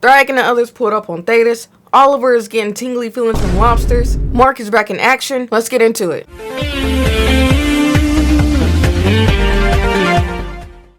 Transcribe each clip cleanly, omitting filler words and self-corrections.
Thragg and the others pulled up on Thetis. Oliver is getting tingly feelings from lobsters. Mark is back in action. Let's get into it.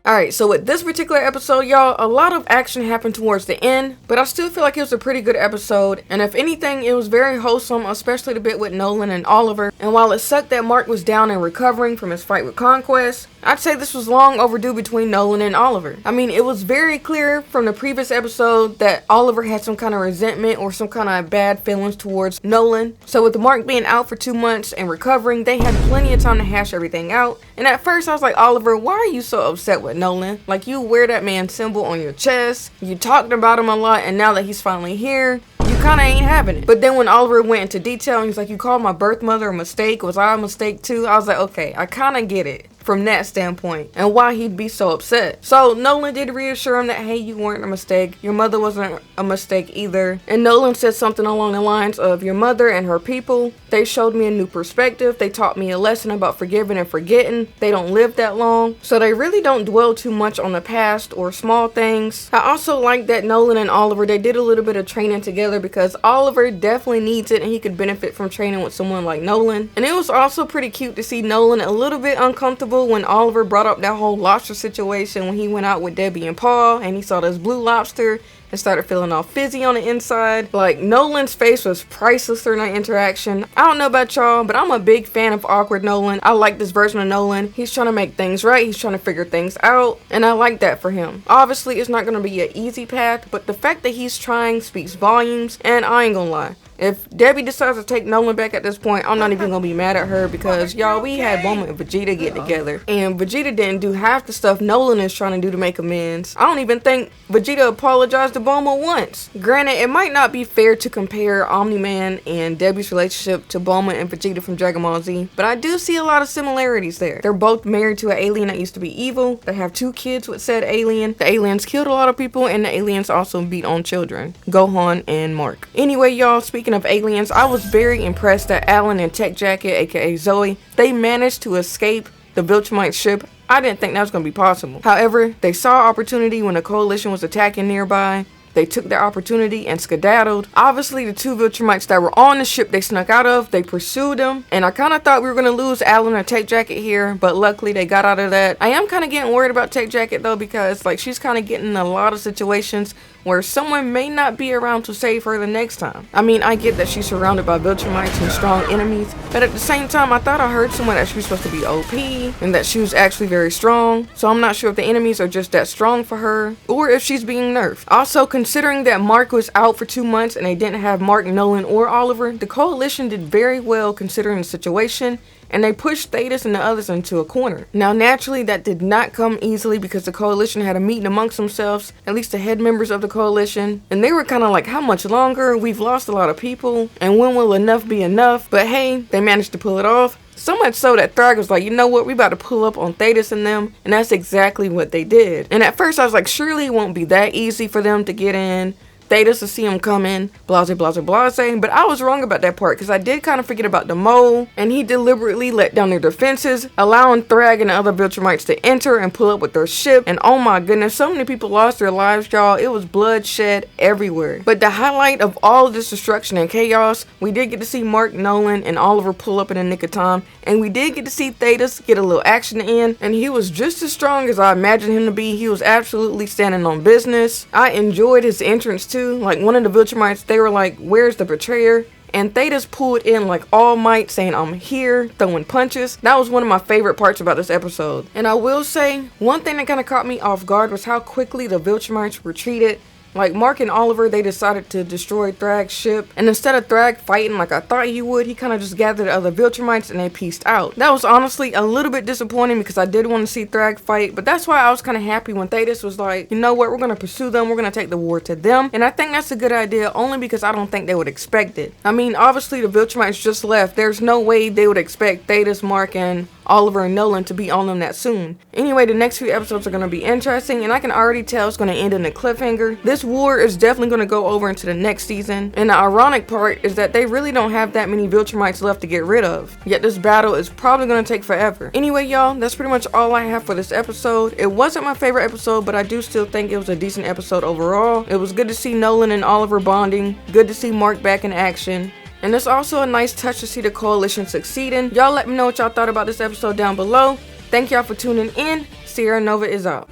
Alright, so with this particular episode, y'all, a lot of action happened towards the end, but I still feel like it was a pretty good episode, and if anything, it was very wholesome, especially the bit with Nolan and Oliver. And while it sucked that Mark was down and recovering from his fight with Conquest, I'd say this was long overdue between Nolan and Oliver. I mean, it was very clear from the previous episode that Oliver had some kind of resentment or some kind of bad feelings towards Nolan. So with Mark being out for 2 months and recovering, they had plenty of time to hash everything out. And at first I was like, Oliver, why are you so upset with Nolan? Like, you wear that man's symbol on your chest, you talked about him a lot, and now that he's finally here, you kinda ain't having it. But then when Oliver went into detail and he's like, you called my birth mother a mistake, was I a mistake too? I was like, okay, I kinda get it from that standpoint and why he'd be so upset. So Nolan did reassure him that, hey, you weren't a mistake, your mother wasn't a mistake either. And Nolan said something along the lines of, your mother and her people, they showed me a new perspective, they taught me a lesson about forgiving and forgetting. They don't live that long, so they really don't dwell too much on the past or small things. I also like that Nolan and Oliver, they did a little bit of training together because Oliver definitely needs it and he could benefit from training with someone like Nolan. And it was also pretty cute to see Nolan a little bit uncomfortable when Oliver brought up that whole lobster situation when he went out with Debbie and Paul and he saw this blue lobster and started feeling all fizzy on the inside. Like, Nolan's face was priceless during that interaction. I don't know about y'all, but I'm a big fan of awkward Nolan. I like this version of Nolan. He's trying to make things right, he's trying to figure things out, and I like that for him. Obviously, it's not going to be an easy path, but the fact that he's trying speaks volumes, and I ain't gonna lie. If Debbie decides to take Nolan back at this point, I'm not even gonna be mad at her because, y'all, we had Bulma and Vegeta get together. And Vegeta didn't do half the stuff Nolan is trying to do to make amends. I don't even think Vegeta apologized to Bulma once. Granted, it might not be fair to compare Omni-Man and Debbie's relationship to Bulma and Vegeta from Dragon Ball Z, but I do see a lot of similarities there. They're both married to an alien that used to be evil. They have 2 kids with said alien. The aliens killed a lot of people, and the aliens also beat on children. Gohan and Mark. Anyway, y'all, speaking of aliens, I was very impressed that Alan and Tech Jacket, aka Zoe, they managed to escape the Viltrumite ship. I didn't think that was going to be possible. However, they saw opportunity when the coalition was attacking nearby. They took their opportunity and skedaddled. Obviously, the 2 Viltrumites that were on the ship they snuck out of, they pursued them. And I kind of thought we were going to lose Alan or Tech Jacket here, but luckily they got out of that. I am kind of getting worried about Tech Jacket though, because like she's kind of getting in a lot of situations where someone may not be around to save her the next time. I mean, I get that she's surrounded by Viltrumites and strong enemies, but at the same time, I thought I heard someone that she was supposed to be OP and that she was actually very strong. So I'm not sure if the enemies are just that strong for her or if she's being nerfed. Also, considering that Mark was out for 2 months and they didn't have Mark, Nolan, or Oliver, the coalition did very well considering the situation, and they pushed Thetis and the others into a corner. Now, naturally, that did not come easily because the coalition had a meeting amongst themselves, at least the head members of the coalition, and they were kind of like, how much longer? We've lost a lot of people, and when will enough be enough? But hey, they managed to pull it off. So much so that Thragg was like, you know what, we about to pull up on Thetis and them, and that's exactly what they did. And at first I was like, surely it won't be that easy for them to get in. Thetis to see him coming, blase, blase, blase. But I was wrong about that part because I did kind of forget about the mole, and he deliberately let down their defenses, allowing Thragg and the other Viltrumites to enter and pull up with their ship. And oh my goodness, so many people lost their lives, y'all. It was bloodshed everywhere. But the highlight of all of this destruction and chaos, we did get to see Mark, Nolan, and Oliver pull up in the nick of time, and we did get to see Thetis get a little action in, and he was just as strong as I imagined him to be. He was absolutely standing on business. I enjoyed his entrance too. Like, one of the Viltrumites, they were like, where's the betrayer? And Thetis pulled in like All Might, saying, I'm here, throwing punches. That was one of my favorite parts about this episode. And I will say, one thing that kind of caught me off guard was how quickly the Viltrumites retreated. Like, Mark and Oliver, they decided to destroy Thragg's ship, and instead of Thragg fighting like I thought he would, he kind of just gathered other Viltrumites and they pieced out. That was honestly a little bit disappointing because I did want to see Thragg fight, but that's why I was kind of happy when Thetis was like, you know what, we're going to pursue them, we're going to take the war to them. And I think that's a good idea, only because I don't think they would expect it. I mean, obviously the Viltrumites just left. There's no way they would expect Thetis, Mark, and Oliver and Nolan to be on them that soon. Anyway, the next few episodes are going to be interesting, and I can already tell it's going to end in a cliffhanger. This war is definitely going to go over into the next season, and the ironic part is that they really don't have that many Viltrumites left to get rid of, yet this battle is probably going to take forever. Anyway, y'all, that's pretty much all I have for this episode. It wasn't my favorite episode, but I do still think it was a decent episode overall. It was good to see Nolan and Oliver bonding, good to see Mark back in action, and it's also a nice touch to see the coalition succeeding. Y'all let me know what y'all thought about this episode down below. Thank y'all for tuning in. Sierra Nova is out.